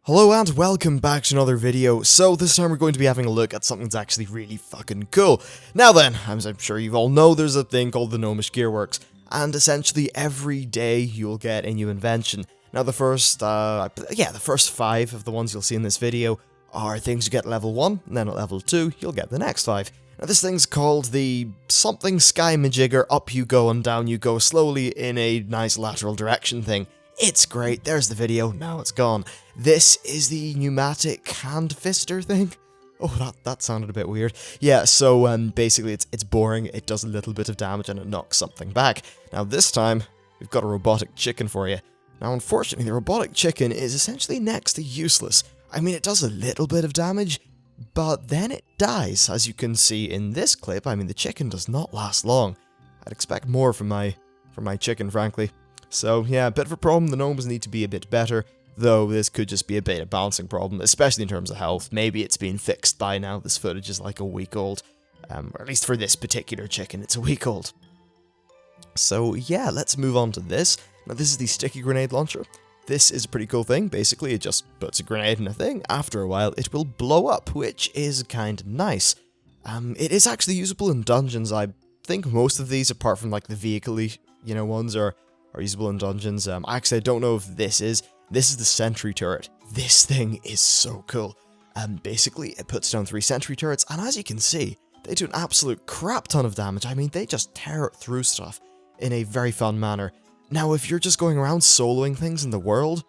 Hello and welcome back to another video. So this time we're going to be having a look at something that's actually really fucking cool. Now then, as I'm sure you all know, there's a thing called the Gnomish Gearworks, and essentially every day you'll get a new invention. Now the first 5 of the ones you'll see in this video are things you get at level 1, and then at level 2 you'll get the next 5. Now this thing's called the something sky majigger, up you go and down you go slowly in a nice lateral direction thing. It's great, there's the video, now it's gone. This is the pneumatic hand fister thing. Oh, that sounded a bit weird. Yeah, so basically it's boring, it does a little bit of damage and it knocks something back. Now this time, we've got a robotic chicken for you. Now unfortunately, the robotic chicken is essentially next to useless. I mean, it does a little bit of damage, but then it dies. As you can see in this clip, I mean, the chicken does not last long. I'd expect more from my chicken, frankly. So yeah, a bit of a problem. The gnomes need to be a bit better, though this could just be a bit of a balancing problem, especially in terms of health. Maybe it's been fixed by now. This footage is like a week old, or at least for this particular chicken, it's a week old. So yeah, let's move on to this. Now this is the sticky grenade launcher. This is a pretty cool thing. Basically, it just puts a grenade in a thing. After a while, it will blow up, which is kind of nice. It is actually usable in dungeons. I think most of these, apart from like the vehicle-y, ones, are usable in dungeons. Actually, I don't know if this is the Sentry Turret. This thing is so cool. Basically, it puts down 3 Sentry Turrets, and as you can see, they do an absolute crap ton of damage. I mean, they just tear it through stuff in a very fun manner. Now, if you're just going around soloing things in the world,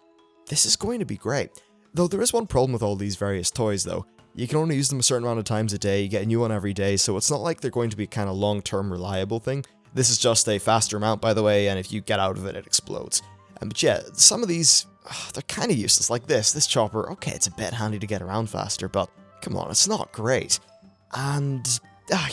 this is going to be great. Though there is one problem with all these various toys, though. You can only use them a certain amount of times a day, you get a new one every day, so it's not like they're going to be a kind of long-term reliable thing. This is just a faster mount, by the way, and if you get out of it, it explodes. But yeah, some of these, they're kind of useless, like this chopper. Okay, it's a bit handy to get around faster, but come on, it's not great. And,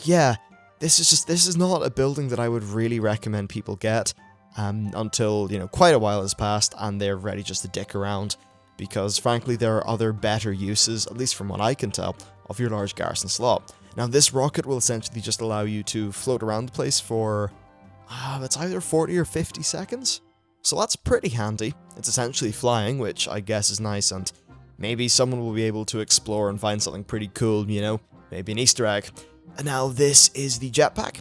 yeah, this is not a building that I would really recommend people get until, quite a while has passed and they're ready just to dick around. Because, frankly, there are other better uses, at least from what I can tell, of your large garrison slot. Now, this rocket will essentially just allow you to float around the place for, it's either 40 or 50 seconds. So that's pretty handy. It's essentially flying, which I guess is nice, and maybe someone will be able to explore and find something pretty cool, maybe an Easter egg. And now this is the jetpack.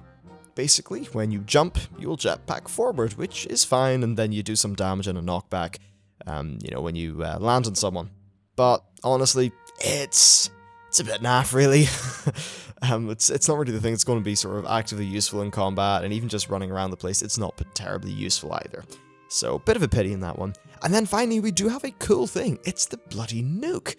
Basically, when you jump, you'll jetpack forward, which is fine, and then you do some damage and a knockback, when you land on someone. But honestly, it's a bit naff, really. It's not really the thing that's going to be sort of actively useful in combat, and even just running around the place, it's not terribly useful either. So, a bit of a pity in that one. And then finally, we do have a cool thing. It's the bloody nuke.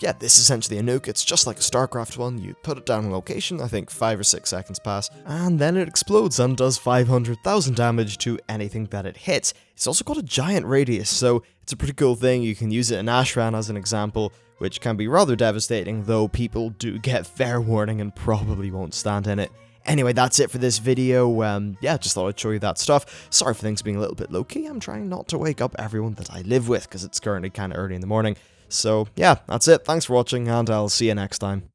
Yeah, this is essentially a nuke. It's just like a StarCraft one. You put it down in a location, I think 5 or 6 seconds pass, and then it explodes and does 500,000 damage to anything that it hits. It's also got a giant radius, so it's a pretty cool thing. You can use it in Ashran as an example, which can be rather devastating, though people do get fair warning and probably won't stand in it. Anyway, that's it for this video. Yeah, just thought I'd show you that stuff. Sorry for things being a little bit low-key. I'm trying not to wake up everyone that I live with, because it's currently kind of early in the morning. So, yeah, that's it. Thanks for watching, and I'll see you next time.